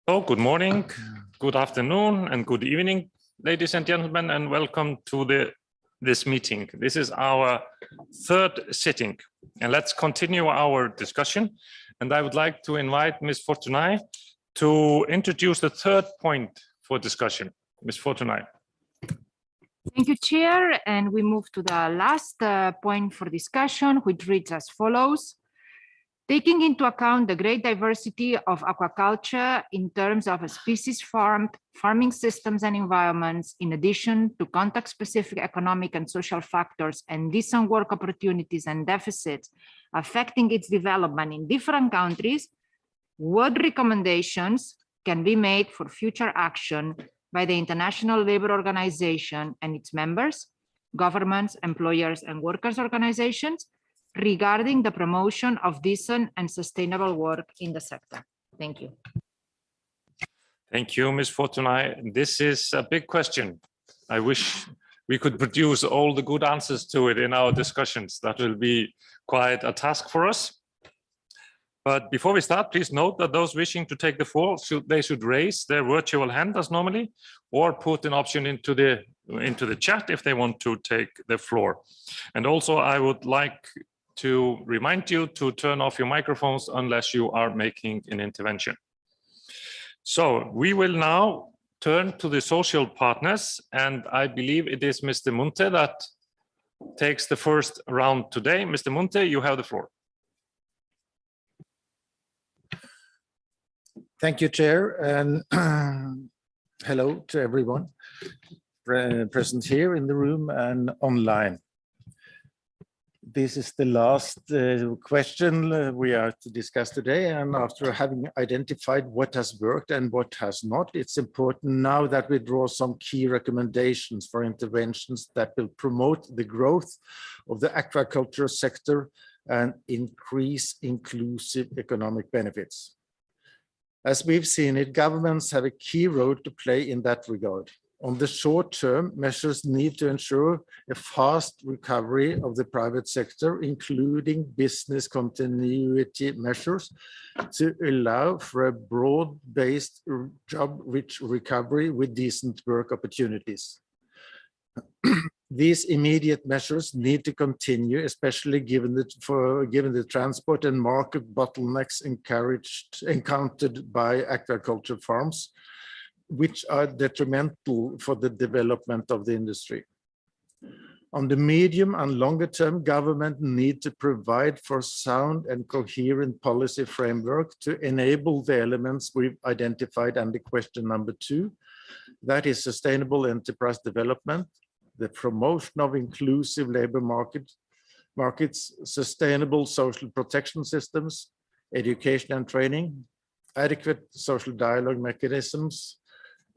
So, good morning, good afternoon, and good evening, ladies and gentlemen, and welcome to this meeting. This is our third sitting, and let's continue our discussion. And I would like to invite Ms. Fortunae to introduce the third point for discussion. Ms. Fortunae. Thank you, Chair. And we move to the last point for discussion, which reads as follows. Taking into account the great diversity of aquaculture in terms of species farmed, farming systems and environments, in addition to context-specific economic and social factors and decent work opportunities and deficits affecting its development in different countries, what recommendations can be made for future action by the International Labour Organization and its members, governments, employers, and workers' organizations regarding the promotion of decent and sustainable work in the sector? Thank you. Thank you, Ms. Fortunae. This is a big question. I wish we could produce all the good answers to it in our discussions. That will be quite a task for us. But before we start, please note that those wishing to take the floor, they should raise their virtual hand as normally, or put an option into the chat if they want to take the floor. And also, I would like to remind you to turn off your microphones unless you are making an intervention. So we will now turn to the social partners, and I believe it is Mr. Munte that takes the first round today. Mr. Munte, you have the floor. Thank you, Chair, and hello to everyone present here in the room and online. This is the last question we are to discuss today, and after having identified what has worked and what has not, it's important now that we draw some key recommendations for interventions that will promote the growth of the aquaculture sector and increase inclusive economic benefits. As we've seen it, governments have a key role to play in that regard. On the short term, measures need to ensure a fast recovery of the private sector, including business continuity measures to allow for a broad-based job-rich recovery with decent work opportunities. These immediate measures need to continue, especially given the transport and market bottlenecks encountered by aquaculture farms, which are detrimental for the development of the industry. On the medium and longer term, government need to provide for sound and coherent policy framework to enable the elements we've identified under question number 2, that is sustainable enterprise development, the promotion of inclusive labor markets, sustainable social protection systems, education and training, adequate social dialogue mechanisms,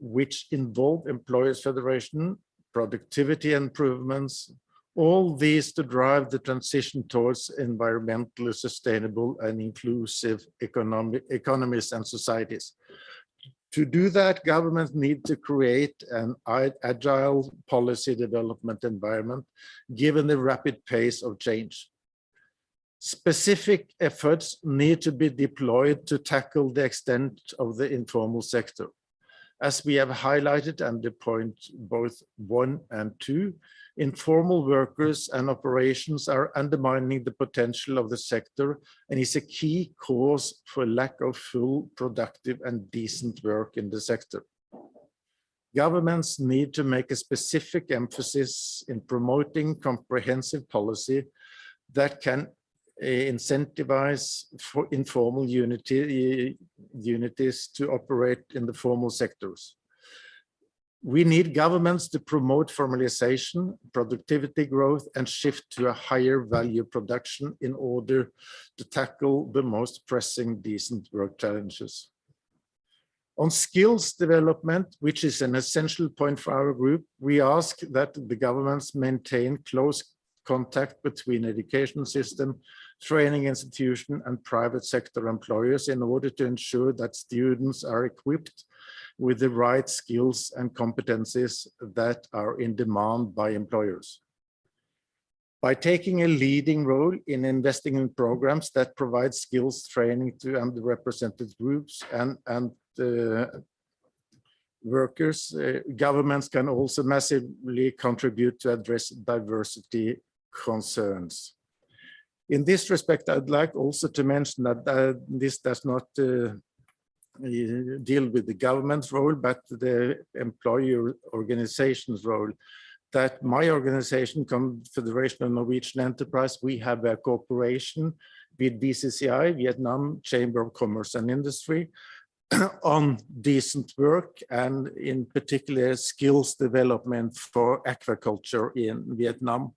which involve employers' federation, productivity improvements, all these to drive the transition towards environmentally sustainable and inclusive economies and societies. To do that, governments need to create an agile policy development environment, given the rapid pace of change. Specific efforts need to be deployed to tackle the extent of the informal sector. As we have highlighted under point both 1 and 2, informal workers and operations are undermining the potential of the sector and is a key cause for lack of full, productive and decent work in the sector. Governments need to make a specific emphasis in promoting comprehensive policy that can incentivize for informal unities to operate in the formal sectors. We need governments to promote formalization, productivity growth, and shift to a higher value production in order to tackle the most pressing decent work challenges. On skills development, which is an essential point for our group, we ask that the governments maintain close contact between education system, training institution, and private sector employers in order to ensure that students are equipped with the right skills and competencies that are in demand by employers. By taking a leading role in investing in programs that provide skills training to underrepresented groups and workers, governments can also massively contribute to address diversity concerns. In this respect, I'd like also to mention that this does not deal with the government's role, but the employer organization's role. That my organization, Confederation of Norwegian Enterprise, we have a cooperation with BCCI, Vietnam Chamber of Commerce and Industry, on decent work and in particular skills development for aquaculture in Vietnam.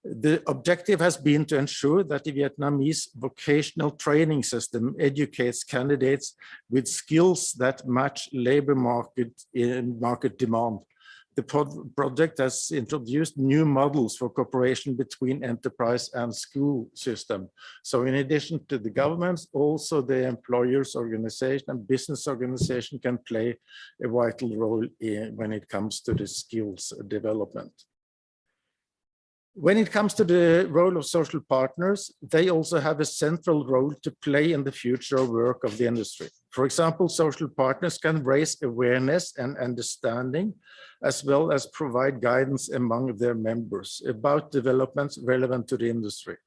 The objective has been to ensure that the Vietnamese vocational training system educates candidates with skills that match labor market demand. The project has introduced new models for cooperation between enterprise and school system. So in addition to the governments, also the employers organization and business organization can play a vital role when it comes to the skills development. When it comes to the role of social partners, they also have a central role to play in the future work of the industry. For example, social partners can raise awareness and understanding, as well as provide guidance among their members about developments relevant to the industry.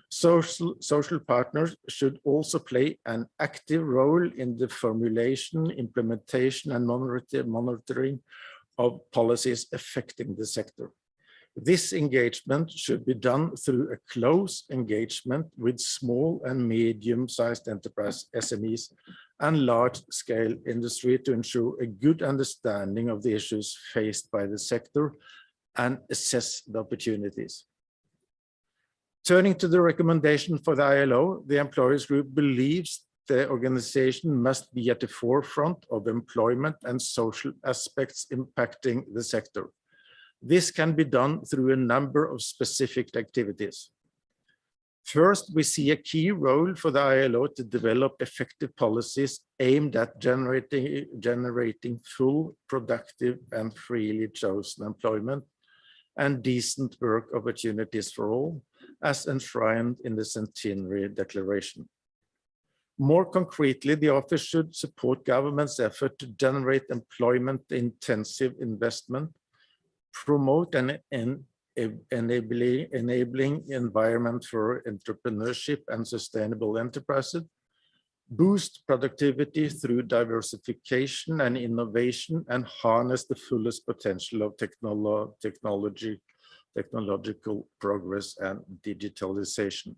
Social partners should also play an active role in the formulation, implementation, and monitoring of policies affecting the sector. This engagement should be done through a close engagement with small and medium-sized enterprise SMEs and large-scale industry to ensure a good understanding of the issues faced by the sector and assess the opportunities. Turning to the recommendation for the ILO, the employers group believes the organization must be at the forefront of employment and social aspects impacting the sector. This can be done through a number of specific activities. First, we see a key role for the ILO to develop effective policies aimed at generating full, productive, and freely chosen employment and decent work opportunities for all, as enshrined in the Centenary Declaration. More concretely, the office should support government's effort to generate employment-intensive investment, promote an enabling environment for entrepreneurship and sustainable enterprises, boost productivity through diversification and innovation, and harness the fullest potential of technological progress and digitalization.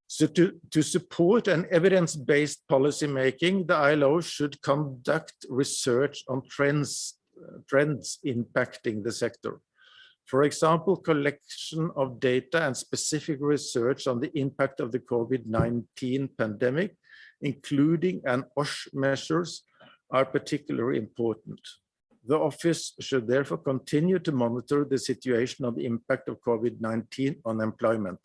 So to support an evidence-based policymaking, the ILO should conduct research on trends impacting the sector. For example, collection of data and specific research on the impact of the COVID-19 pandemic, including OSH measures, are particularly important. The office should therefore continue to monitor the situation of the impact of COVID-19 on employment.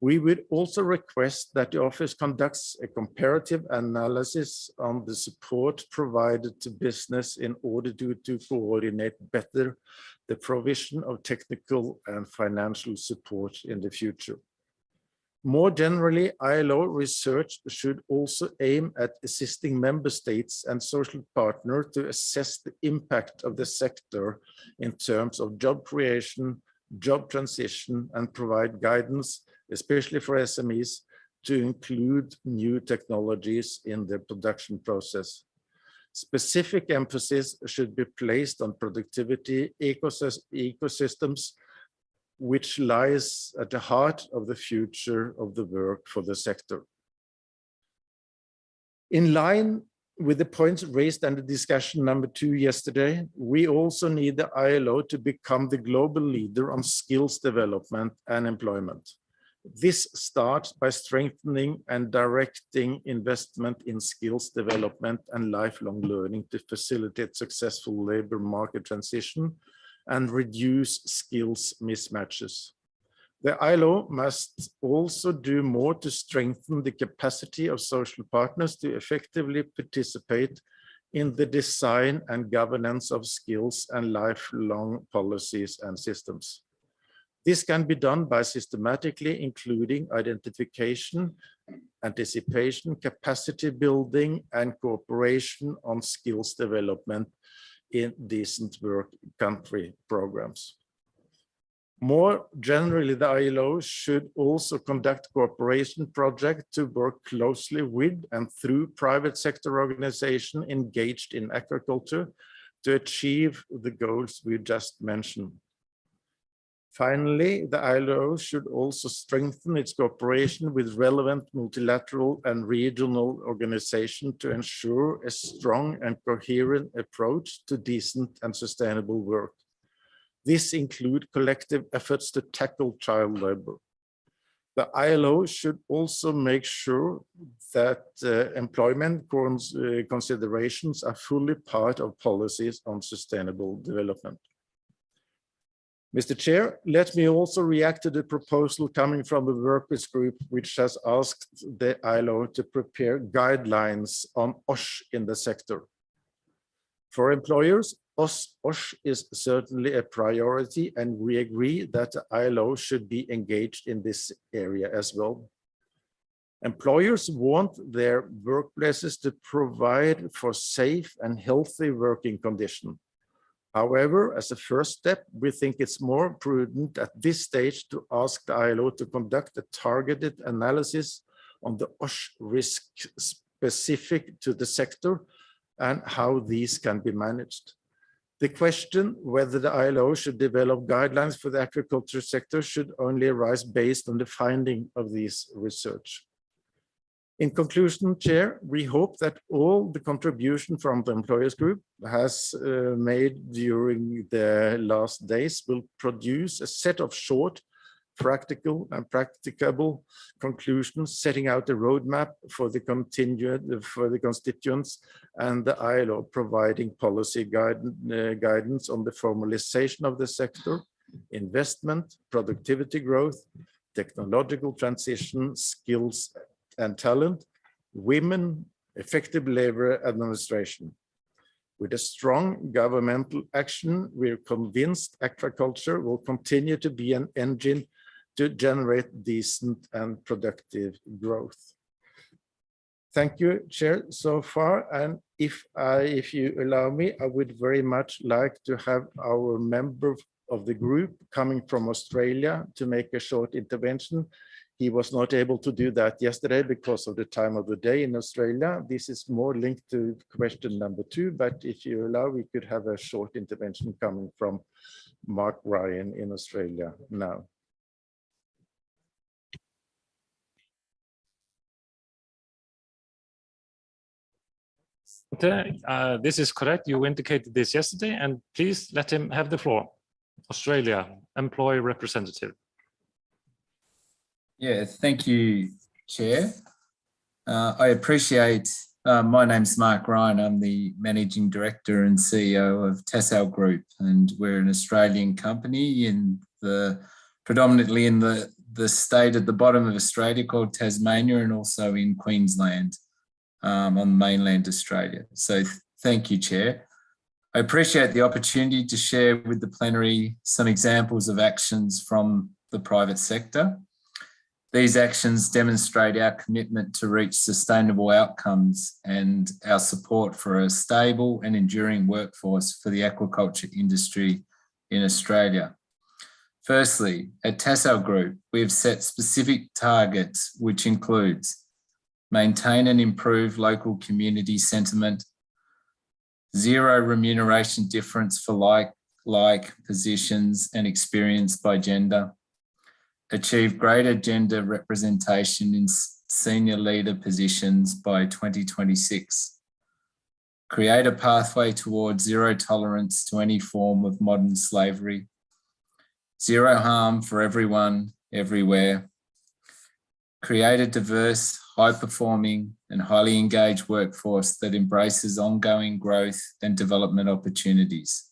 We would also request that the office conducts a comparative analysis on the support provided to business in order to coordinate better the provision of technical and financial support in the future. More generally, ILO research should also aim at assisting member states and social partners to assess the impact of the sector in terms of job creation, job transition, and provide guidance, especially for SMEs, to include new technologies in their production process. Specific emphasis should be placed on productivity ecosystems, which lies at the heart of the future of the work for the sector. In line with the points raised under discussion number 2 yesterday, we also need the ILO to become the global leader on skills development and employment. This starts by strengthening and directing investment in skills development and lifelong learning to facilitate successful labor market transition and reduce skills mismatches. The ILO must also do more to strengthen the capacity of social partners to effectively participate in the design and governance of skills and lifelong policies and systems. This can be done by systematically including identification, anticipation, capacity building, and cooperation on skills development in decent work country programs. More generally, the ILO should also conduct cooperation projects to work closely with and through private sector organizations engaged in aquaculture to achieve the goals we just mentioned. Finally, the ILO should also strengthen its cooperation with relevant multilateral and regional organizations to ensure a strong and coherent approach to decent and sustainable work. This includes collective efforts to tackle child labor. The ILO should also make sure that employment considerations are fully part of policies on sustainable development. Mr. Chair, let me also react to the proposal coming from the workers group, which has asked the ILO to prepare guidelines on OSH in the sector. For employers, OSH is certainly a priority, and we agree that the ILO should be engaged in this area as well. Employers want their workplaces to provide for safe and healthy working conditions. However, as a first step, we think it's more prudent at this stage to ask the ILO to conduct a targeted analysis on the OSH risk specific to the sector and how these can be managed. The question whether the ILO should develop guidelines for the aquaculture sector should only arise based on the finding of this research. In conclusion, Chair, we hope that all the contribution from the employers group has made during the last days will produce a set of short, practical and practicable conclusions, setting out a roadmap for the constituents and the ILO, providing policy guidance on the formalization of the sector, investment, productivity growth, technological transition, skills and talent, women, effective labor administration. With a strong governmental action, we're convinced aquaculture will continue to be an engine to generate decent and productive growth. Thank you, Chair, so far. And if you allow me, I would very much like to have our member of the group coming from Australia to make a short intervention. He was not able to do that yesterday because of the time of the day in Australia. This is more linked to question number 2, but if you allow, we could have a short intervention coming from Mark Ryan in Australia now. This is correct. You indicated this yesterday, and please let him have the floor. Australia, employee representative. Yeah, thank you, Chair. I appreciate, my name's Mark Ryan. I'm the Managing Director and CEO of Tassal Group, and we're an Australian company predominantly in the state at the bottom of Australia called Tasmania, and also in Queensland on mainland Australia. So thank you, Chair. I appreciate the opportunity to share with the plenary some examples of actions from the private sector. These actions demonstrate our commitment to reach sustainable outcomes and our support for a stable and enduring workforce for the aquaculture industry in Australia. Firstly, at Tassal Group, we have set specific targets, which includes maintain and improve local community sentiment, zero remuneration difference for like positions and experience by gender, achieve greater gender representation in senior leader positions by 2026, create a pathway towards zero tolerance to any form of modern slavery, zero harm for everyone, everywhere, create a diverse, high-performing and highly engaged workforce that embraces ongoing growth and development opportunities.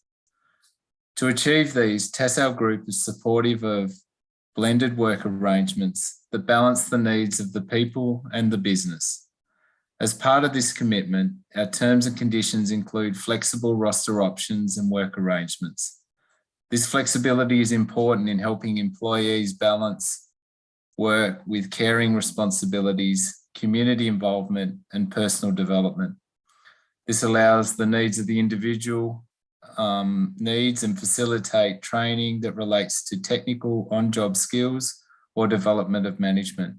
To achieve these, Tassal Group is supportive of blended work arrangements that balance the needs of the people and the business. As part of this commitment, our terms and conditions include flexible roster options and work arrangements. This flexibility is important in helping employees balance work with caring responsibilities, community involvement, and personal development. This allows the needs of the individual needs and facilitate training that relates to technical on-job skills or development of management.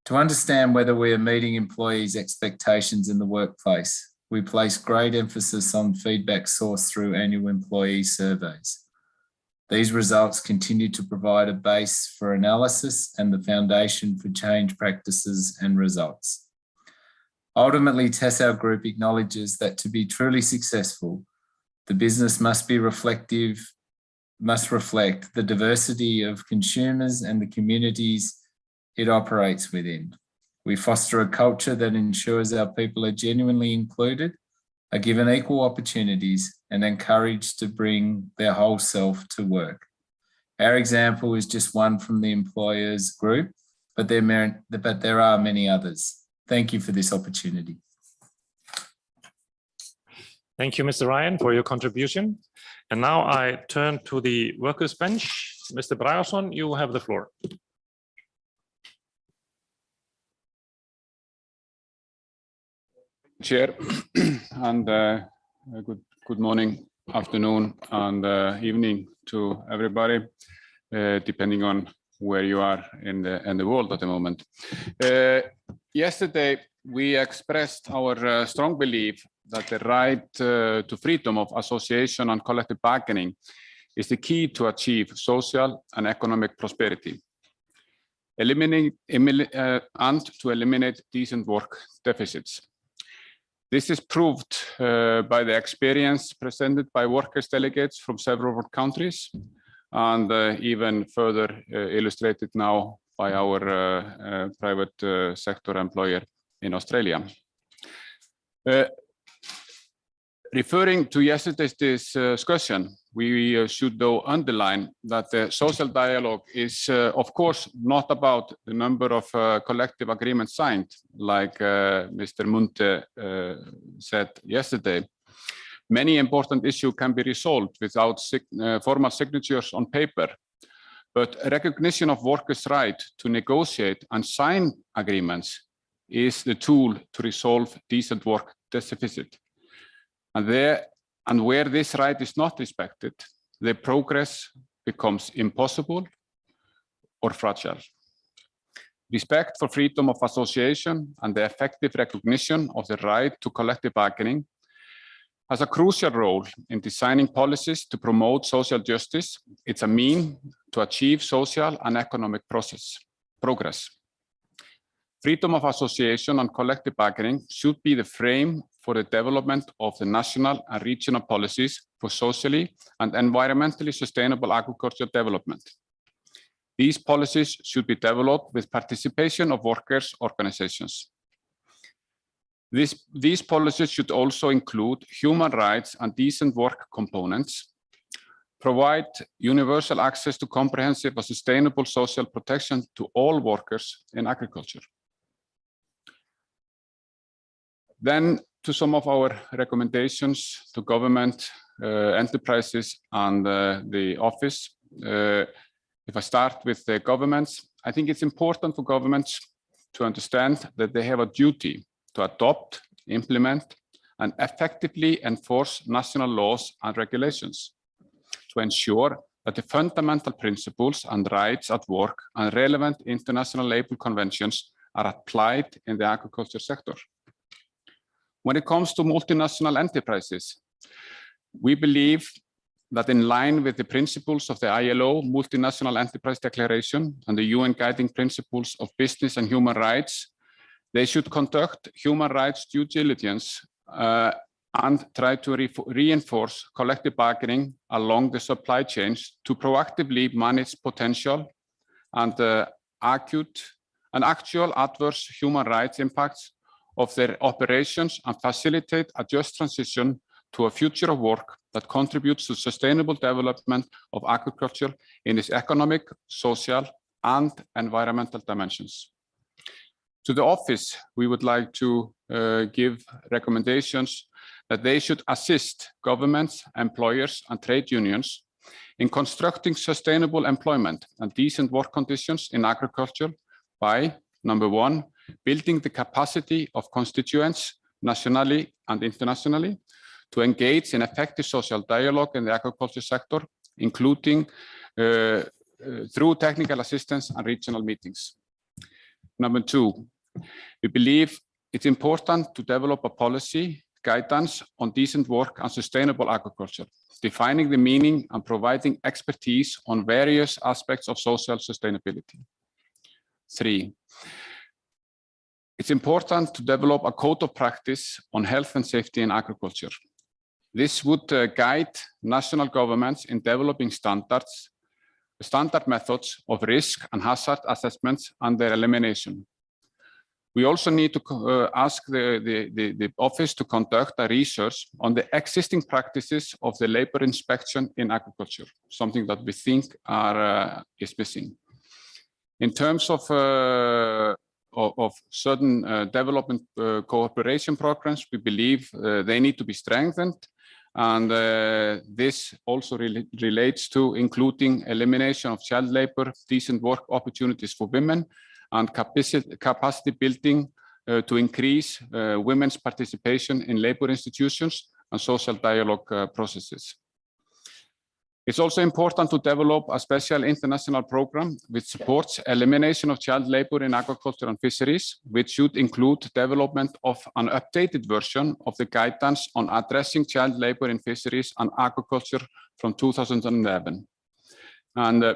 To understand whether we are meeting employees' expectations in the workplace, we place great emphasis on feedback sourced through annual employee surveys. These results continue to provide a base for analysis and the foundation for change practices and results. Ultimately, Tessau Group acknowledges that to be truly successful, the business must reflect the diversity of consumers and the communities it operates within. We foster a culture that ensures our people are genuinely included, are given equal opportunities, and encouraged to bring their whole self to work. Our example is just one from the employers group, but there are many others. Thank you for this opportunity. Thank you, Mr. Ryan, for your contribution. And now I turn to the workers' bench. Mr. Bragason, you have the floor. Chair, and good morning, afternoon, and evening to everybody, depending on where you are in the world at the moment. Yesterday, we expressed our strong belief that the right to freedom of association and collective bargaining is the key to achieve social and economic prosperity, and to eliminate decent work deficits. This is proved by the experience presented by workers' delegates from several countries, and even further illustrated now by our private sector employer in Australia. Referring to yesterday's discussion, we should though underline that the social dialogue is, of course, not about the number of collective agreements signed, like Mr. Munte said yesterday. Many important issues can be resolved without formal signatures on paper, but recognition of workers' right to negotiate and sign agreements is the tool to resolve decent work deficit. And where this right is not respected, the progress becomes impossible or fragile. Respect for freedom of association and the effective recognition of the right to collective bargaining has a crucial role in designing policies to promote social justice. It's a means to achieve social and economic progress. Freedom of association and collective bargaining should be the frame for the development of the national and regional policies for socially and environmentally sustainable agricultural development. These policies should be developed with participation of workers' organizations. These policies should also include human rights and decent work components, provide universal access to comprehensive and sustainable social protection to all workers in agriculture. Then to some of our recommendations to government, enterprises, and the office. If I start with the governments, I think it's important for governments to understand that they have a duty to adopt, implement, and effectively enforce national laws and regulations to ensure that the fundamental principles and rights at work and relevant international labor conventions are applied in the agriculture sector. When it comes to multinational enterprises, we believe that in line with the principles of the ILO Multinational Enterprise Declaration and the UN Guiding Principles of Business and Human Rights, they should conduct human rights due diligence and try to reinforce collective bargaining along the supply chains to proactively manage potential and actual adverse human rights impacts of their operations and facilitate a just transition to a future of work that contributes to sustainable development of agriculture in its economic, social, and environmental dimensions. To the office, we would like to give recommendations that they should assist governments, employers, and trade unions in constructing sustainable employment and decent work conditions in agriculture by, number one, building the capacity of constituents nationally and internationally to engage in effective social dialogue in the aquaculture sector, including through technical assistance and regional meetings. Number two, we believe it's important to develop a policy guidance on decent work and sustainable agriculture, defining the meaning and providing expertise on various aspects of social sustainability. Three, it's important to develop a code of practice on health and safety in agriculture. This would guide national governments in developing standard methods of risk and hazard assessments and their elimination. We also need to ask the office to conduct a research on the existing practices of the labor inspection in agriculture, something that we think is missing. In terms of certain development cooperation programs, we believe they need to be strengthened. And this also relates to including elimination of child labor, decent work opportunities for women, and capacity building to increase women's participation in labor institutions and social dialogue processes. It's also important to develop a special international program which supports elimination of child labor in agriculture and fisheries, which should include development of an updated version of the guidance on addressing child labor in fisheries and agriculture from 2011. And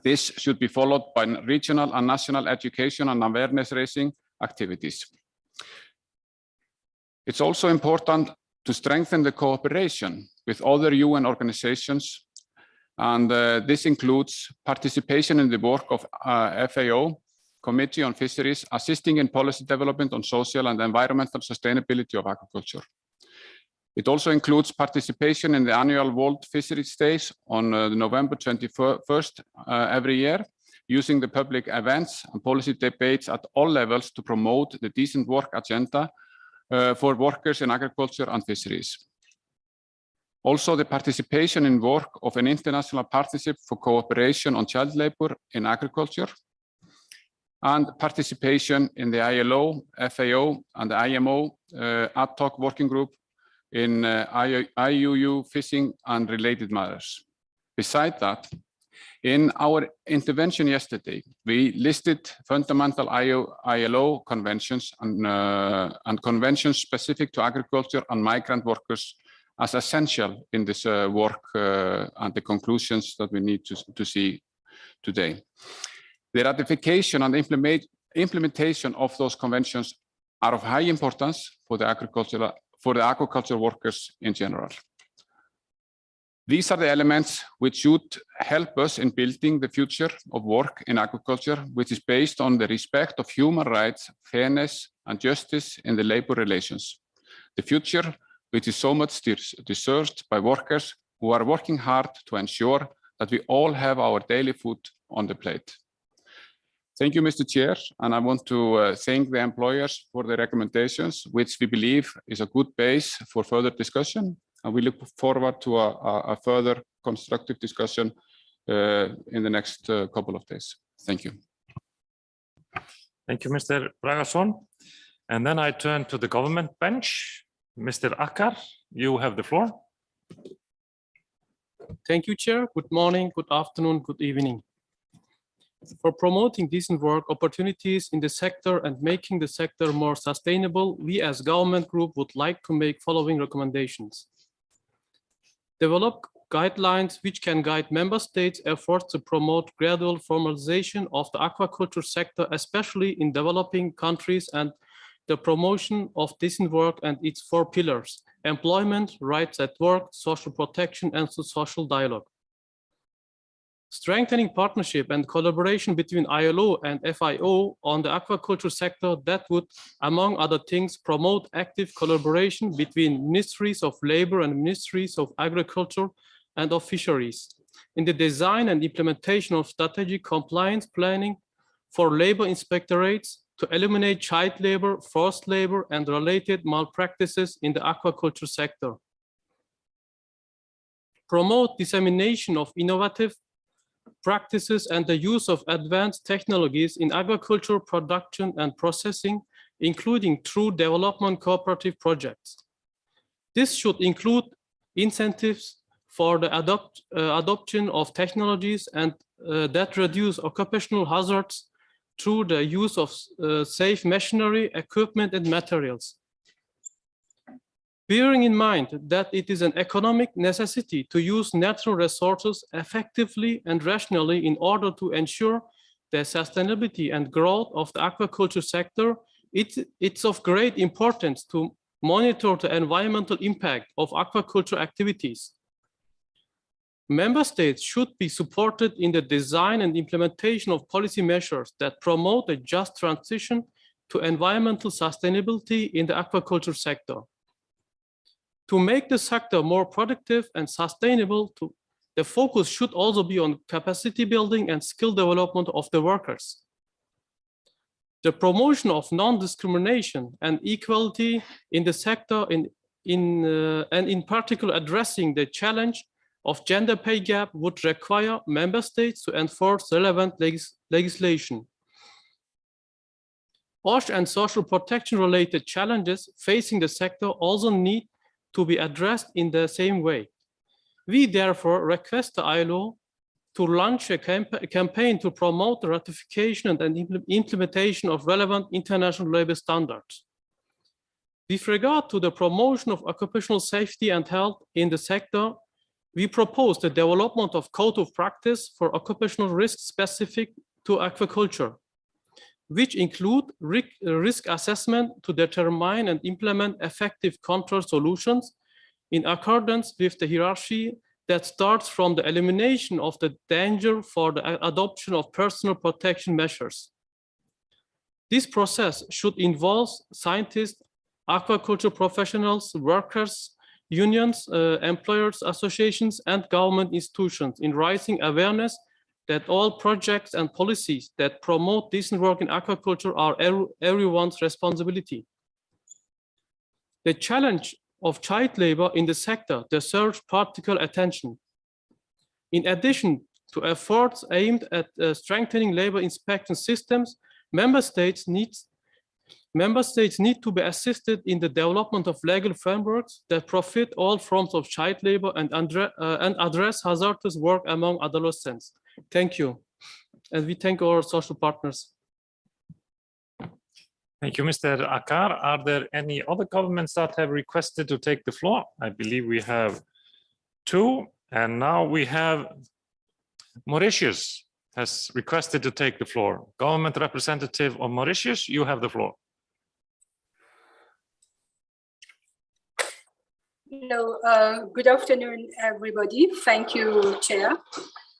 this should be followed by regional and national education and awareness raising activities. It's also important to strengthen the cooperation with other UN organizations, and this includes participation in the work of FAO, Committee on Fisheries, assisting in policy development on social and environmental sustainability of agriculture. It also includes participation in the annual World Fisheries Days on November 21st every year, using the public events and policy debates at all levels to promote the decent work agenda for workers in agriculture and fisheries. Also, the participation in work of an international partnership for cooperation on child labor in agriculture, and participation in the ILO, FAO, and the IMO ad hoc working group in IUU fishing and related matters. Besides that, in our intervention yesterday, we listed fundamental ILO conventions and conventions specific to agriculture and migrant workers as essential in this work and the conclusions that we need to see today. The ratification and implementation of those conventions are of high importance for the agricultural workers in general. These are the elements which should help us in building the future of work in agriculture, which is based on the respect of human rights, fairness, and justice in the labor relations. The future which is so much deserved by workers who are working hard to ensure that we all have our daily food on the plate. Thank you, Mr. Chair, and I want to thank the employers for the recommendations, which we believe is a good base for further discussion, and we look forward to a further constructive discussion in the next couple of days. Thank you. Thank you, Mr. Bragason. And then I turn to the government bench. Mr. Akkar, you have the floor. Thank you, Chair. Good morning, good afternoon, good evening. For promoting decent work opportunities in the sector and making the sector more sustainable, we as government group would like to make following recommendations. Develop guidelines which can guide member states' efforts to promote gradual formalization of the aquaculture sector, especially in developing countries, and the promotion of decent work and its 4 pillars: employment, rights at work, social protection, and social dialogue. Strengthening partnership and collaboration between ILO and FAO on the aquaculture sector that would, among other things, promote active collaboration between ministries of labor and ministries of agriculture and of fisheries in the design and implementation of strategic compliance planning for labor inspectorates to eliminate child labor, forced labor, and related malpractices in the aquaculture sector. promote dissemination of innovative practices and the use of advanced technologies in agriculture production and processing, including through development cooperative projects. This should include incentives for the adoption of technologies and that reduce occupational hazards through the use of safe machinery, equipment, and materials. Bearing in mind that it is an economic necessity to use natural resources effectively and rationally in order to ensure the sustainability and growth of the aquaculture sector, it's of great importance to monitor the environmental impact of aquaculture activities. Member states should be supported in the design and implementation of policy measures that promote a just transition to environmental sustainability in the aquaculture sector. To make the sector more productive and sustainable, the focus should also be on capacity building and skill development of the workers. The promotion of non-discrimination and equality in the sector and in particular addressing the challenge of gender pay gap would require member states to enforce relevant legislation. OSH and social protection related challenges facing the sector also need to be addressed in the same way. We therefore request the ILO to launch a campaign to promote the ratification and implementation of relevant international labor standards. With regard to the promotion of occupational safety and health in the sector, we propose the development of code of practice for occupational risk specific to aquaculture, which include risk assessment to determine and implement effective control solutions in accordance with the hierarchy that starts from the elimination of the danger for the adoption of personal protection measures. This process should involve scientists, aquaculture professionals, workers, unions, employers associations, and government institutions in raising awareness that all projects and policies that promote decent work in aquaculture are everyone's responsibility. The challenge of child labor in the sector deserves particular attention. In addition to efforts aimed at strengthening labor inspection systems, member states need to be assisted in the development of legal frameworks that profit all forms of child labor and address hazardous work among adolescents. Thank you. And we thank our social partners. Thank you, Mr. Akar. Are there any other governments that have requested to take the floor? I believe we have two, and now we have Mauritius has requested to take the floor. Government representative of Mauritius, you have the floor. Hello, good afternoon, everybody. Thank you, Chair.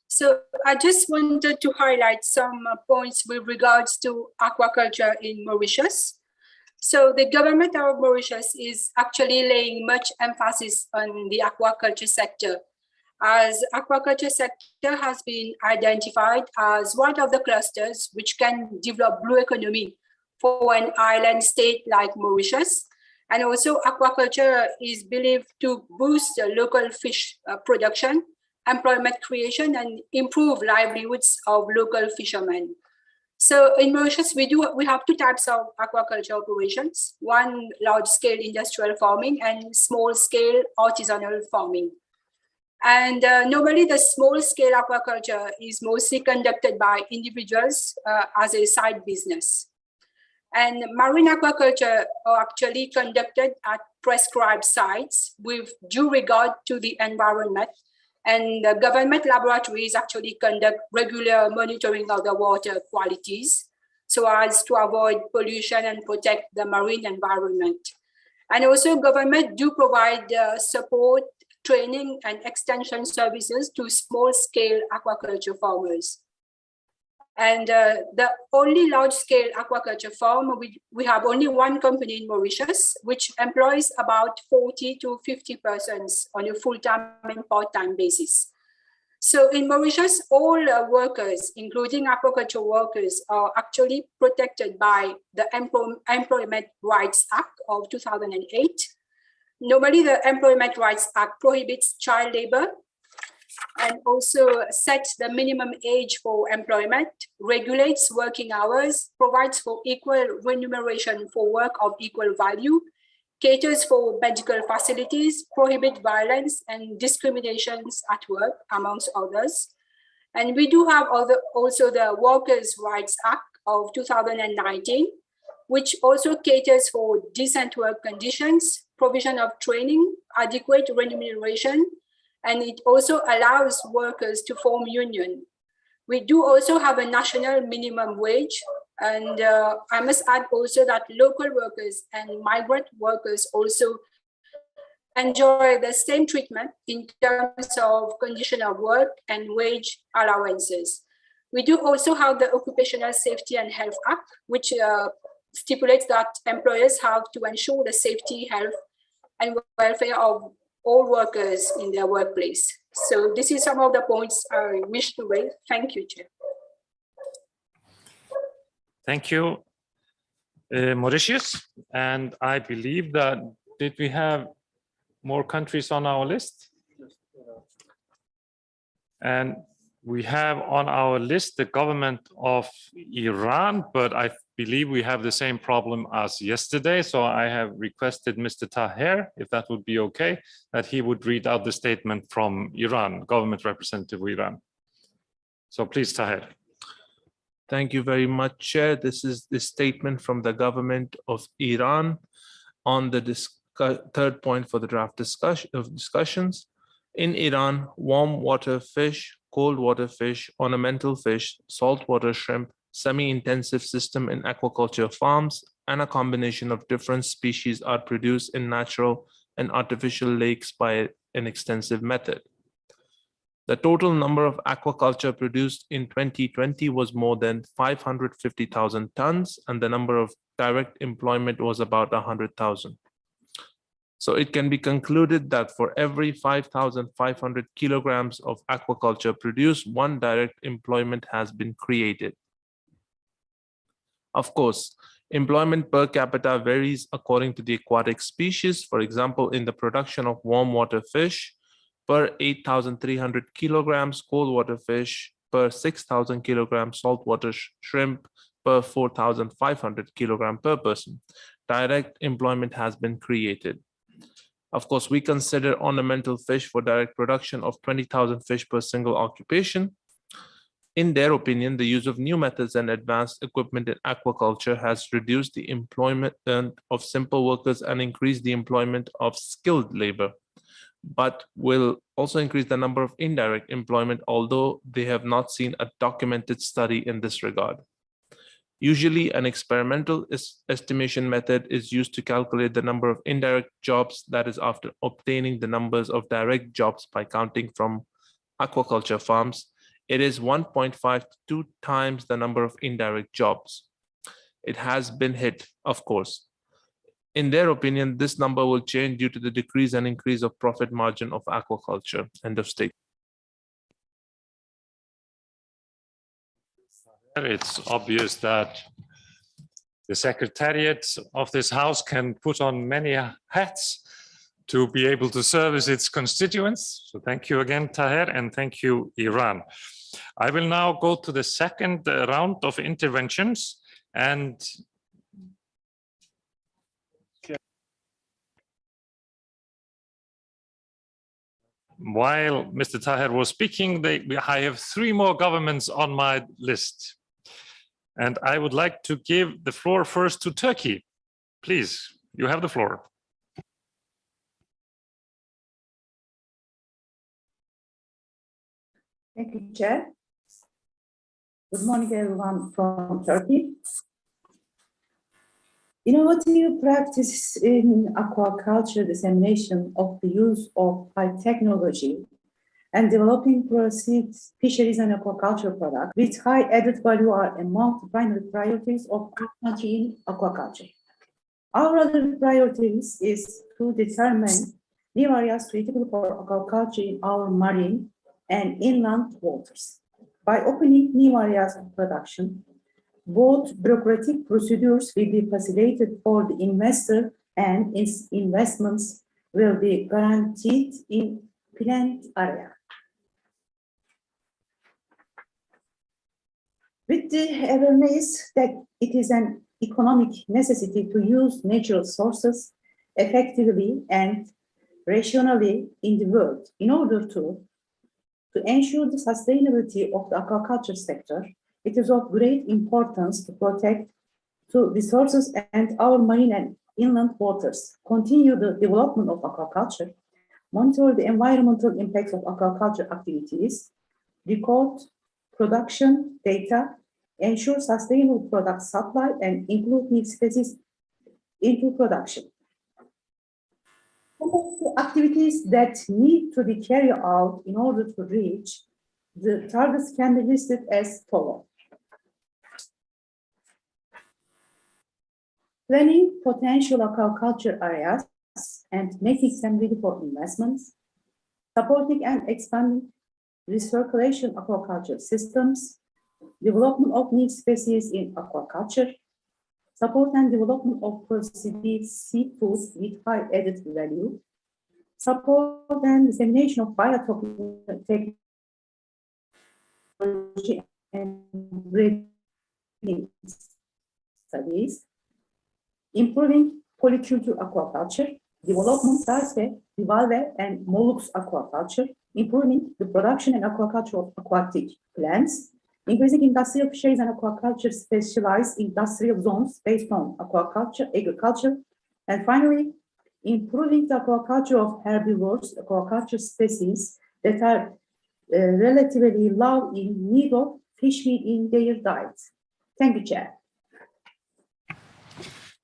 So I just wanted to highlight some points with regards to aquaculture in Mauritius. So the government of Mauritius is actually laying much emphasis on the aquaculture sector, as aquaculture sector has been identified as one of the clusters which can develop blue economy for an island state like Mauritius. And also aquaculture is believed to boost the local fish production, employment creation, and improve livelihoods of local fishermen. So in Mauritius, we have two types of aquaculture operations: one large-scale industrial farming and small-scale artisanal farming. And normally the small-scale aquaculture is mostly conducted by individuals as a side business. And marine aquaculture are actually conducted at prescribed sites with due regard to the environment. And the government laboratories actually conduct regular monitoring of the water qualities so as to avoid pollution and protect the marine environment. And also government do provide support, training, and extension services to small-scale aquaculture farmers. And the only large-scale aquaculture farm, we have only one company in Mauritius, which employs about 40 to 50 persons on a full-time and part-time basis. So in Mauritius, all workers, including aquaculture workers, are actually protected by the Employment Rights Act of 2008. Normally, the Employment Rights Act prohibits child labor and also sets the minimum age for employment, regulates working hours, provides for equal remuneration for work of equal value, caters for medical facilities, prohibit violence and discriminations at work, amongst others. And we do have also the Workers' Rights Act of 2019, which also caters for decent work conditions, provision of training, adequate remuneration, and it also allows workers to form union. We do also have a national minimum wage, and I must add also that local workers and migrant workers also enjoy the same treatment in terms of condition of work and wage allowances. We do also have the Occupational Safety and Health Act, which stipulates that employers have to ensure the safety, health, and welfare of all workers in their workplace. So this is some of the points I wish to raise. Thank you, Chair. Thank you, Mauritius. And I believe that, did we have more countries on our list? And we have on our list the government of Iran, but I believe we have the same problem as yesterday. So I have requested Mr. Taher, if that would be okay, that he would read out the statement from Iran, government representative of Iran. So please, Taher. Thank you very much, Chair. This is the statement from the government of Iran on the third point for the draft discussions. In Iran, warm water fish, cold water fish, ornamental fish, saltwater shrimp, semi-intensive system in aquaculture farms, and a combination of different species are produced in natural and artificial lakes by an extensive method. The total number of aquaculture produced in 2020 was more than 550,000 tons, and the number of direct employment was about 100,000. So it can be concluded that for every 5,500 kilograms of aquaculture produced, one direct employment has been created. Of course, employment per capita varies according to the aquatic species. For example, in the production of warm water fish, per 8,300 kilograms, cold water fish, per 6,000 kilograms, saltwater shrimp, per 4,500 kilogram per person. Direct employment has been created. Of course, we consider ornamental fish for direct production of 20,000 fish per single occupation. In their opinion, the use of new methods and advanced equipment in aquaculture has reduced the employment of simple workers and increased the employment of skilled labor, but will also increase the number of indirect employment, although they have not seen a documented study in this regard. Usually, an experimental estimation method is used to calculate the number of indirect jobs, that is, after obtaining the numbers of direct jobs by counting from aquaculture farms. It is 1.5 to 2 times the number of indirect jobs. It has been hit, of course. In their opinion, this number will change due to the decrease and increase of profit margin of aquaculture. End of statement. It's obvious that the Secretariat of this House can put on many hats to be able to service its constituents. So thank you again, Taher, and thank you, Iran. I will now go to the second round of interventions, and while Mr. Taher was speaking, I have 3 more governments on my list. And I would like to give the floor first to Turkey. Please, you have the floor. Thank you, Chair. Good morning, everyone from Turkey. Innovative practice in aquaculture dissemination of the use of high technology and developing proceeds, fisheries and aquaculture products with high added value are among the primary priorities of our country in aquaculture. Our other priorities is to determine new areas suitable for aquaculture in our marine and inland waters. By opening new areas of production, both bureaucratic procedures will be facilitated for the investor and its investments will be guaranteed in planned area. With the awareness that it is an economic necessity to use natural sources effectively and rationally in the world in order to ensure the sustainability of the aquaculture sector, it is of great importance to protect the resources and our marine and inland waters, continue the development of aquaculture, monitor the environmental impacts of aquaculture activities, record production data, ensure sustainable product supply, and include new species into production. Some of the activities that need to be carried out in order to reach the targets can be listed as follows. Planning potential aquaculture areas and making them ready for investments, supporting and expanding recirculation aquaculture systems, development of new species in aquaculture, support and development of processed seafoods with high added value, support and dissemination of biotechnology and breeding studies, improving polyculture aquaculture, development of bivalve and mollusk aquaculture, improving the production and aquaculture of aquatic plants, increasing industrial fisheries and aquaculture specialized industrial zones based on aquaculture, agriculture, and finally, improving the aquaculture of herbivores, aquaculture species that are relatively low in need of fish meat in their diet. Thank you, Chair.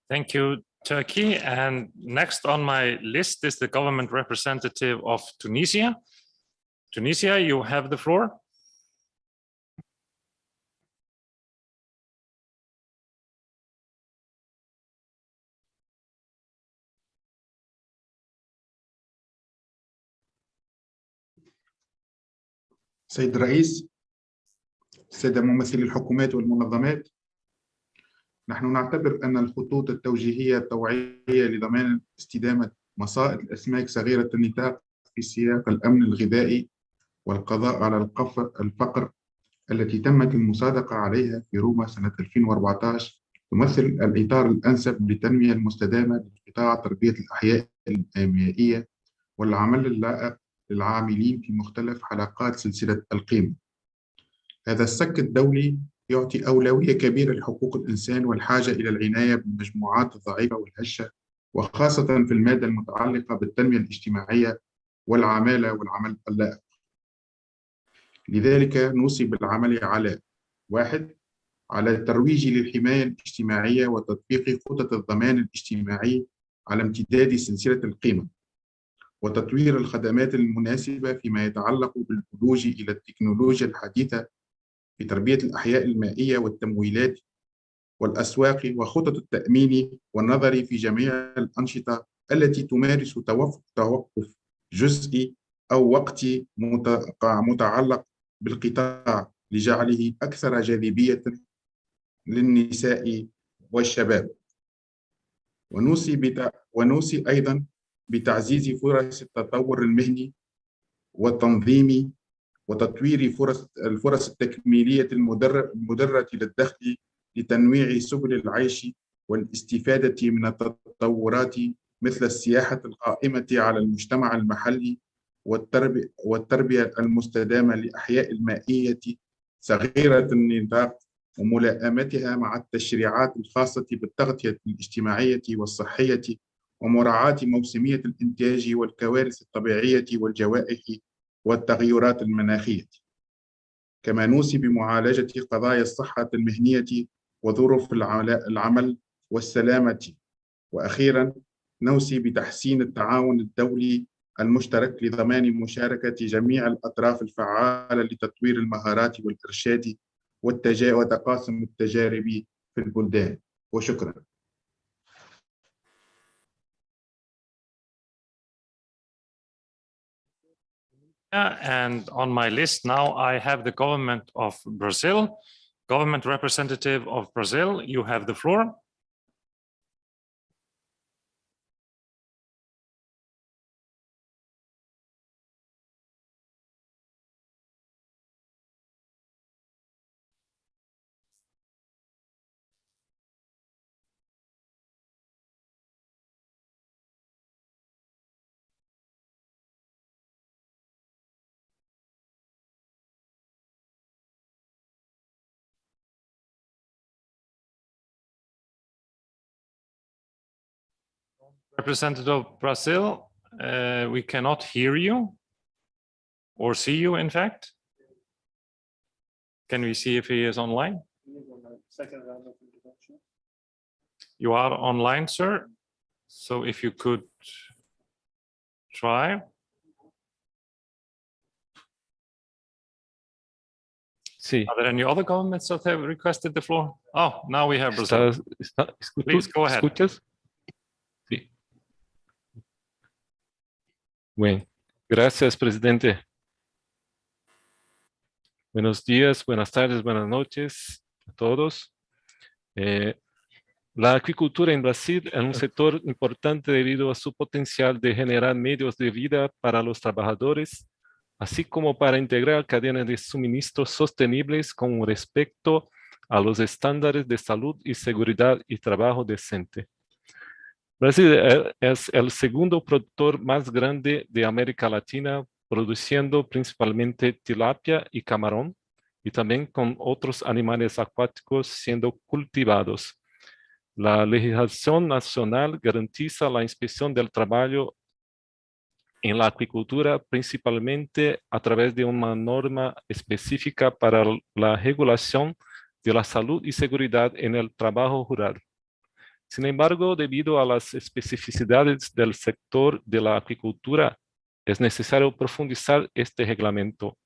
Thank you, Turkey. And next on my list is the government representative of Tunisia. Tunisia, you have the floor. سيد الرئيس، السادة ممثلي الحكومات والمنظمات، نحن نعتبر أن الخطوط التوجيهية الطوعية لضمان استدامة مصائد الأسماك صغيرة النطاق في سياق الأمن الغذائي والقضاء على الفقر التي تمت المصادقة عليها في روما سنة 2014 تمثل الإطار الأنسب للتنمية المستدامة لقطاع تربية الأحياء المائية والعمل اللائق للعاملين في مختلف حلقات سلسلة القيمة. هذا السك الدولي يعطي أولوية كبيرة لحقوق الإنسان والحاجة إلى العناية بالمجموعات الضعيفة والهشة، وخاصة في المادة المتعلقة بالتنمية الاجتماعية والعمالة والعمل اللائق. لذلك نوصي بالعمل على: 1. على الترويج للحماية الاجتماعية وتطبيق خطط الضمان الاجتماعي على امتداد سلسلة القيمة، وتطوير الخدمات المناسبة فيما يتعلق بالولوج إلى التكنولوجيا الحديثة في تربية الأحياء المائية والتمويلات والأسواق وخطط التأمين والنظر في جميع الأنشطة التي تمارس توقف جزئي أو وقتي متعلق بالقطاع لجعله أكثر جاذبية للنساء والشباب. ونوصي أيضاً بتعزيز فرص التطور المهني والتنظيمي وتطوير الفرص التكميلية المدرة للدخل لتنويع سبل العيش والاستفادة من التطورات مثل السياحة القائمة على المجتمع المحلي والتربية المستدامة لأحياء المائية صغيرة النطاق وملائمتها مع التشريعات الخاصة بالتغطية الاجتماعية والصحية ومراعاة موسمية الإنتاج والكوارث الطبيعية والجوائح والتغيرات المناخية. كما نوصي بمعالجة قضايا الصحة المهنية وظروف العمل والسلامة. وأخيراً نوصي بتحسين التعاون الدولي المشترك لضمان مشاركة جميع الأطراف الفعالة لتطوير المهارات والإرشاد وتقاسم التجارب في البلدان. وشكراً. And on my list now, I have the government of Brazil. Government representative of Brazil, you have the floor. Representative of Brazil, we cannot hear you or see you, in fact. Can we see if he is online? You are online, sir. So if you could try. Sí. Are there any other governments that have requested the floor? Oh, now we have Brazil. Please go ahead. ¿Escuchas? Sí. Bueno, gracias, presidente. Buenos días, buenas tardes, buenas noches a todos. La acuicultura en Brasil es un sector importante debido a su potencial de generar medios de vida para los trabajadores, así como para integrar cadenas de suministros sostenibles con respecto a los estándares de salud y seguridad y trabajo decente. Brasil es el segundo productor más grande de América Latina, produciendo principalmente tilapia y camarón, y también con otros animales acuáticos siendo cultivados. La legislación nacional garantiza la inspección del trabajo en la acuicultura principalmente a través de una norma específica para la regulación de la salud y seguridad en el trabajo rural. Sin embargo, debido a las especificidades del sector de la acuicultura, es necesario profundizar este reglamento.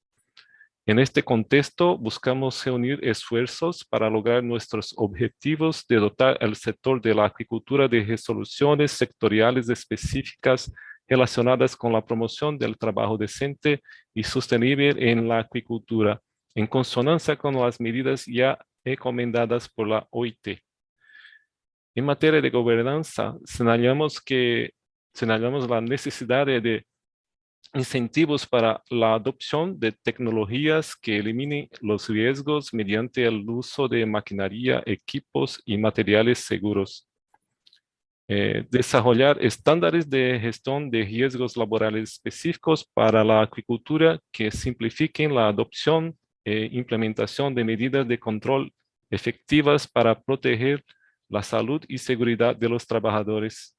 En este contexto, buscamos reunir esfuerzos para lograr nuestros objetivos de dotar al sector de la acuicultura de resoluciones sectoriales específicas relacionadas con la promoción del trabajo decente y sostenible en la acuicultura, en consonancia con las medidas ya recomendadas por la OIT. En materia de gobernanza, señalamos la necesidad de incentivos para la adopción de tecnologías que eliminen los riesgos mediante el uso de maquinaria, equipos y materiales seguros. Desarrollar estándares de gestión de riesgos laborales específicos para la acuicultura que simplifiquen la adopción e implementación de medidas de control efectivas para proteger la salud y seguridad de los trabajadores.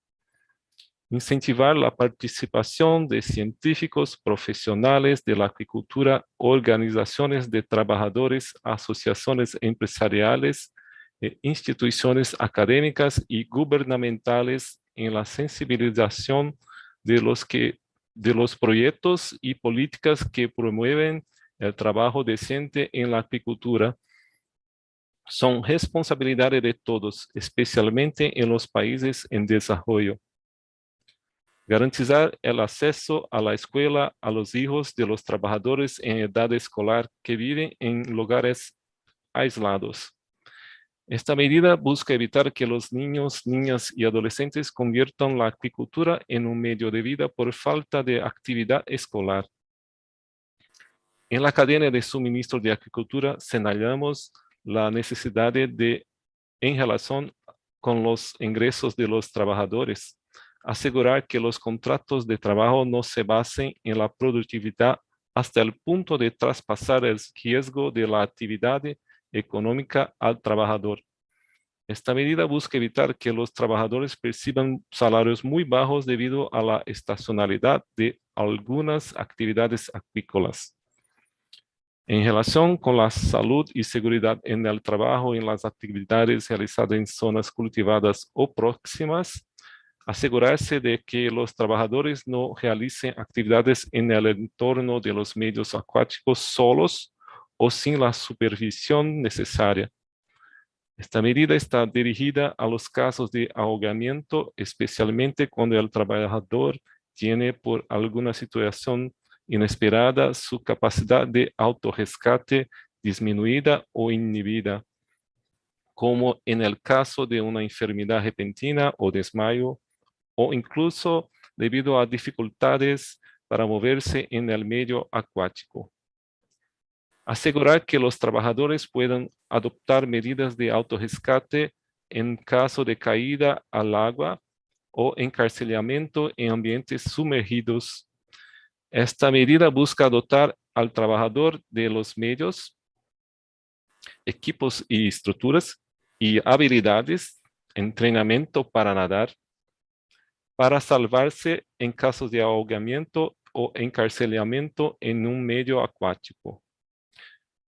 Incentivar la participación de científicos profesionales de la acuicultura, organizaciones de trabajadores, asociaciones empresariales, instituciones académicas y gubernamentales en la sensibilización de los proyectos y políticas que promueven el trabajo decente en la acuicultura. Son responsabilidades de todos, especialmente en los países en desarrollo. Garantizar el acceso a la escuela a los hijos de los trabajadores en edad escolar que viven en lugares aislados. Esta medida busca evitar que los niños, niñas y adolescentes conviertan la acuicultura en un medio de vida por falta de actividad escolar. En la cadena de suministro de acuicultura señalamos la necesidad de, en relación con los ingresos de los trabajadores, asegurar que los contratos de trabajo no se basen en la productividad hasta el punto de traspasar el riesgo de la actividad económica al trabajador. Esta medida busca evitar que los trabajadores perciban salarios muy bajos debido a la estacionalidad de algunas actividades acuícolas. En relación con la salud y seguridad en el trabajo en las actividades realizadas en zonas cultivadas o próximas, asegurarse de que los trabajadores no realicen actividades en el entorno de los medios acuáticos solos o sin la supervisión necesaria. Esta medida está dirigida a los casos de ahogamiento, especialmente cuando el trabajador tiene por alguna situación inesperada su capacidad de autorrescate disminuida o inhibida, como en el caso de una enfermedad repentina o desmayo, o incluso debido a dificultades para moverse en el medio acuático. Asegurar que los trabajadores puedan adoptar medidas de autorrescate en caso de caída al agua o encarcelamiento en ambientes sumergidos. Esta medida busca dotar al trabajador de los medios, equipos y estructuras y habilidades, entrenamiento para nadar, para salvarse en casos de ahogamiento o encarcelamiento en un medio acuático.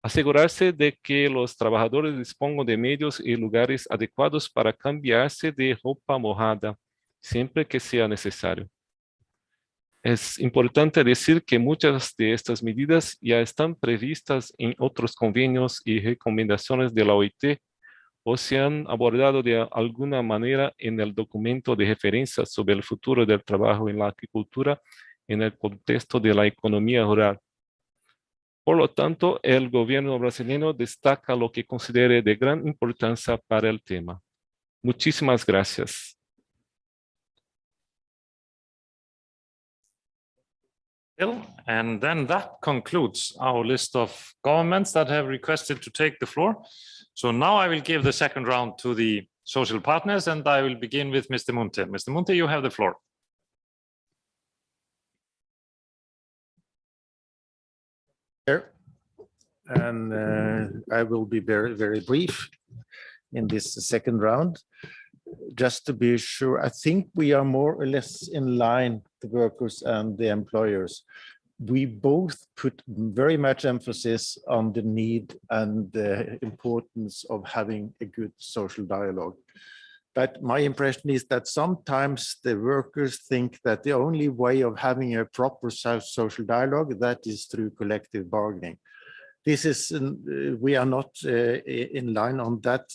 Asegurarse de que los trabajadores dispongan de medios y lugares adecuados para cambiarse de ropa mojada, siempre que sea necesario. Es importante decir que muchas de estas medidas ya están previstas en otros convenios y recomendaciones de la OIT o se han abordado de alguna manera en el documento de referencia sobre el futuro del trabajo en la agricultura en el contexto de la economía rural. Por lo tanto, el gobierno brasileño destaca lo que considere de gran importancia para el tema. Muchísimas gracias. And then that concludes our list of governments that have requested to take the floor. So now I will give the second round to the social partners, and I will begin with Mr. Munte. Mr. Munte, you have the floor. And I will be very, very brief in this second round. Just to be sure, I think we are more or less in line, the workers and the employers. We both put very much emphasis on the need and the importance of having a good social dialogue. But my impression is that sometimes the workers think that the only way of having a proper social dialogue, that is through collective bargaining. This is, we are not in line on that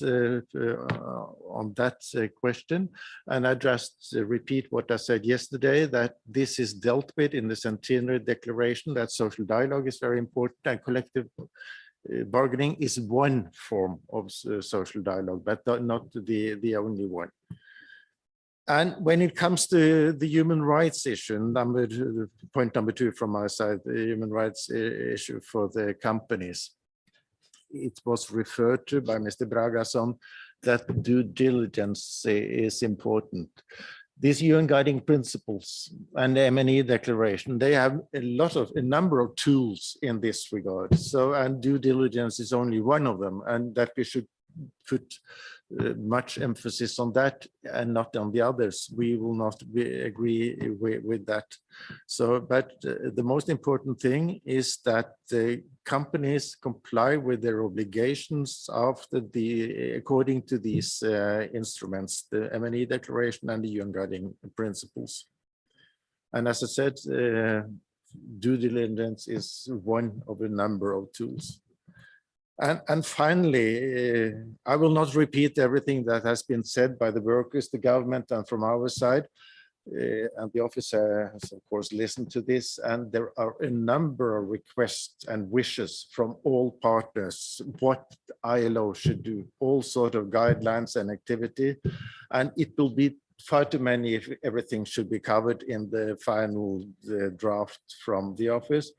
question. And I just repeat what I said yesterday, that this is dealt with in the Centenary Declaration, that social dialogue is very important and collective bargaining is one form of social dialogue, but not the only one. And when it comes to the human rights issue, point number 2 from my side, the human rights issue for the companies, it was referred to by Mr. Bragason that due diligence is important. These UN guiding principles and the M&E declaration, they have a number of tools in this regard. So, and due diligence is only one of them, and that we should put much emphasis on that and not on the others. We will not agree with that. So, but the most important thing is that the companies comply with their obligations according to these instruments, the M&E declaration and the UN guiding principles. And as I said, due diligence is one of a number of tools. And finally, I will not repeat everything that has been said by the workers, the government, and from our side. And the office has, of course, listened to this. And there are a number of requests and wishes from all partners, what ILO should do, all sort of guidelines and activity. And it will be far too many if everything should be covered in the final draft from the office.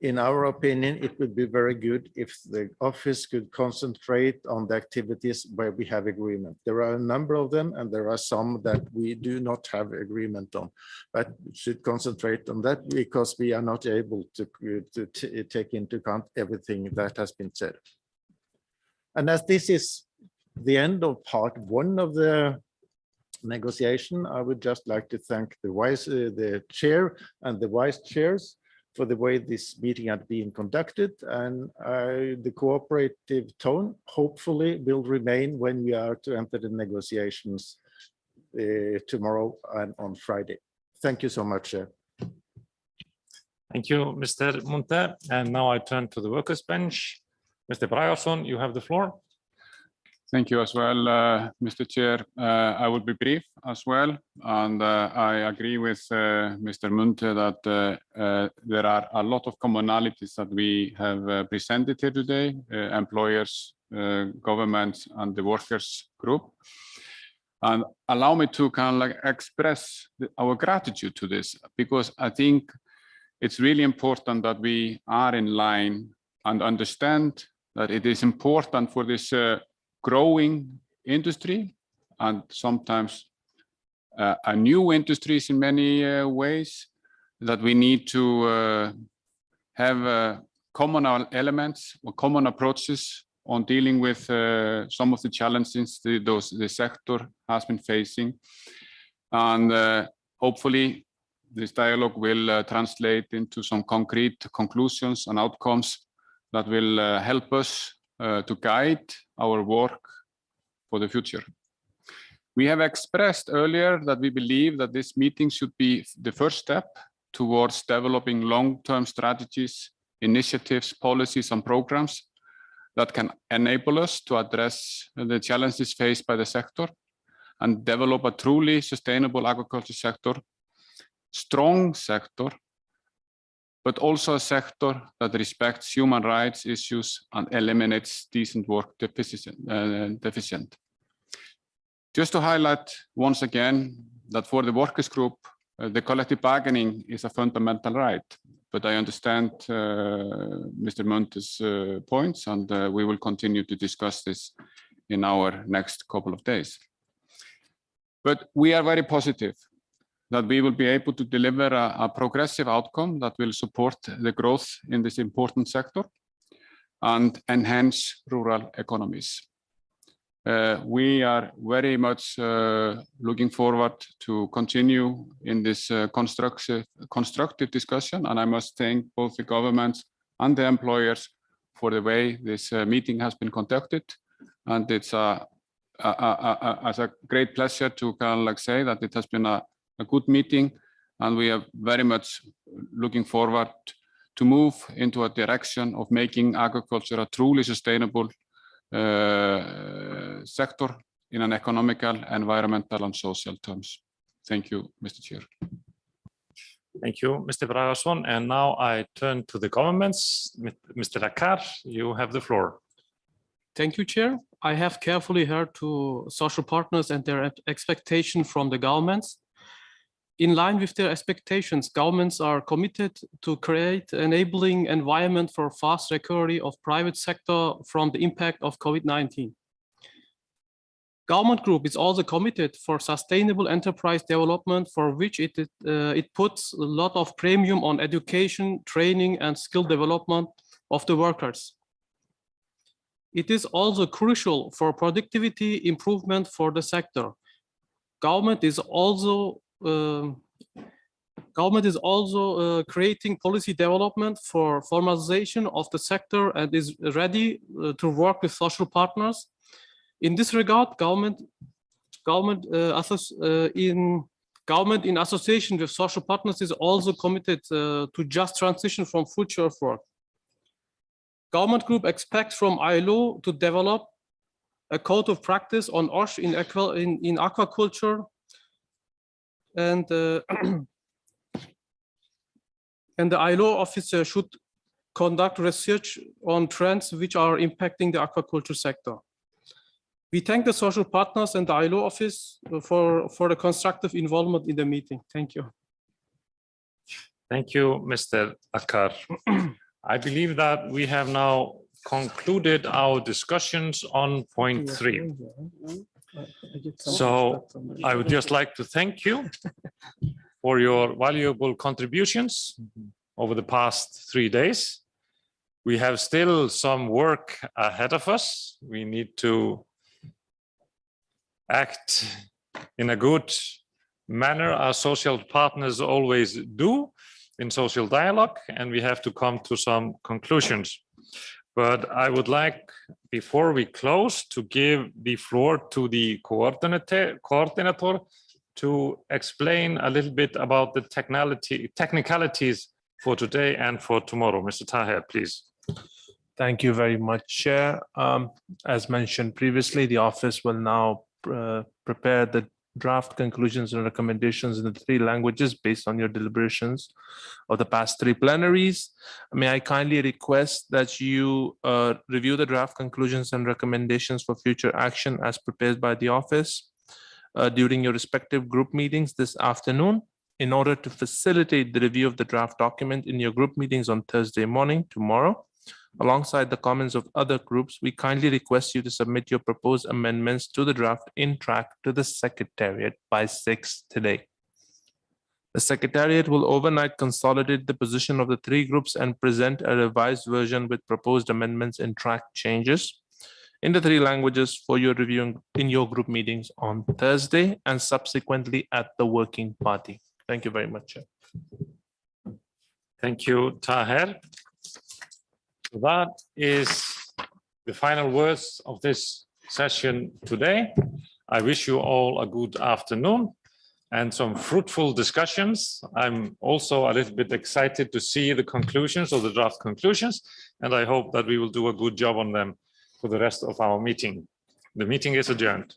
In our opinion, it would be very good if the office could concentrate on the activities where we have agreement. There are a number of them, and there are some that we do not have agreement on, but we should concentrate on that because we are not able to take into account everything that has been said. And as this is the end of part 1 of the negotiation, I would just like to thank the chair and the vice chairs for the way this meeting had been conducted, and the cooperative tone hopefully will remain when we are to enter the negotiations tomorrow and on Friday. Thank you so much. Thank you, Mr. Munte. And now I turn to the workers' bench. Mr. Bragason, you have the floor. Thank you as well, Mr. Chair. I will be brief as well, and I agree with Mr. Munte that there are a lot of commonalities that we have presented here today, employers, governments, and the workers group. And allow me to kind of express our gratitude to this, because I think it's really important that we are in line and understand that it is important for this growing industry, and sometimes a new industries in many ways, that we need to have common elements or common approaches on dealing with some of the challenges the sector has been facing. And hopefully this dialogue will translate into some concrete conclusions and outcomes that will help us to guide our work for the future. We have expressed earlier that we believe that this meeting should be the first step towards developing long-term strategies, initiatives, policies, and programs that can enable us to address the challenges faced by the sector and develop a truly sustainable aquaculture sector, strong sector, but also a sector that respects human rights issues and eliminates decent work deficient. Just to highlight once again that for the workers group, the collective bargaining is a fundamental right, but I understand Mr. Munte's points, and we will continue to discuss this in our next couple of days. But we are very positive that we will be able to deliver a progressive outcome that will support the growth in this important sector and enhance rural economies. We are very much looking forward to continue in this constructive discussion, and I must thank both the governments and the employers for the way this meeting has been conducted. And it's a great pleasure to kind of say that it has been a good meeting, and we are very much looking forward to move into a direction of making agriculture a truly sustainable sector in an economical, environmental, and social terms. Thank you, Mr. Chair. Thank you, Mr. Bragason. And now I turn to the governments. Mr. Akkar, you have the floor. Thank you, Chair. I have carefully heard to social partners and their expectation from the governments. In line with their expectations, governments are committed to create an enabling environment for fast recovery of private sector from the impact of COVID-19. Government group is also committed for sustainable enterprise development, for which it puts a lot of premium on education, training, and skill development of the workers. It is also crucial for productivity improvement for the sector. Government is also creating policy development for formalization of the sector and is ready to work with social partners. In this regard, government in association with social partners is also committed to just transition from future of work. Government group expects from ILO to develop a code of practice on OSH in aquaculture, and the ILO officer should conduct research on trends which are impacting the aquaculture sector. We thank the social partners and the ILO office for the constructive involvement in the meeting. Thank you. Thank you, Mr. Akkar. I believe that we have now concluded our discussions on point 3. So I would just like to thank you for your valuable contributions over the past 3 days. We have still some work ahead of us. We need to act in a good manner, as social partners always do in social dialogue, and we have to come to some conclusions. But I would like, before we close, to give the floor to the coordinator to explain a little bit about the technicalities for today and for tomorrow. Mr. Taher, please. Thank you very much, Chair. As mentioned previously, the office will now prepare the draft conclusions and recommendations in the 3 languages based on your deliberations of the past 3 plenaries. May I kindly request that you review the draft conclusions and recommendations for future action as prepared by the office during your respective group meetings this afternoon, in order to facilitate the review of the draft document in your group meetings on Thursday morning, tomorrow. Alongside the comments of other groups, we kindly request you to submit your proposed amendments to the draft in track to the Secretariat by 6 today. The Secretariat will overnight consolidate the position of the 3 groups and present a revised version with proposed amendments and track changes in the 3 languages for your review in your group meetings on Thursday and subsequently at the working party. Thank you very much, Chair. Thank you, Taher. That is the final words of this session today. I wish you all a good afternoon and some fruitful discussions. I'm also a little bit excited to see the conclusions or the draft conclusions, and I hope that we will do a good job on them for the rest of our meeting. The meeting is adjourned.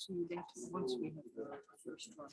See you later once we have the first one.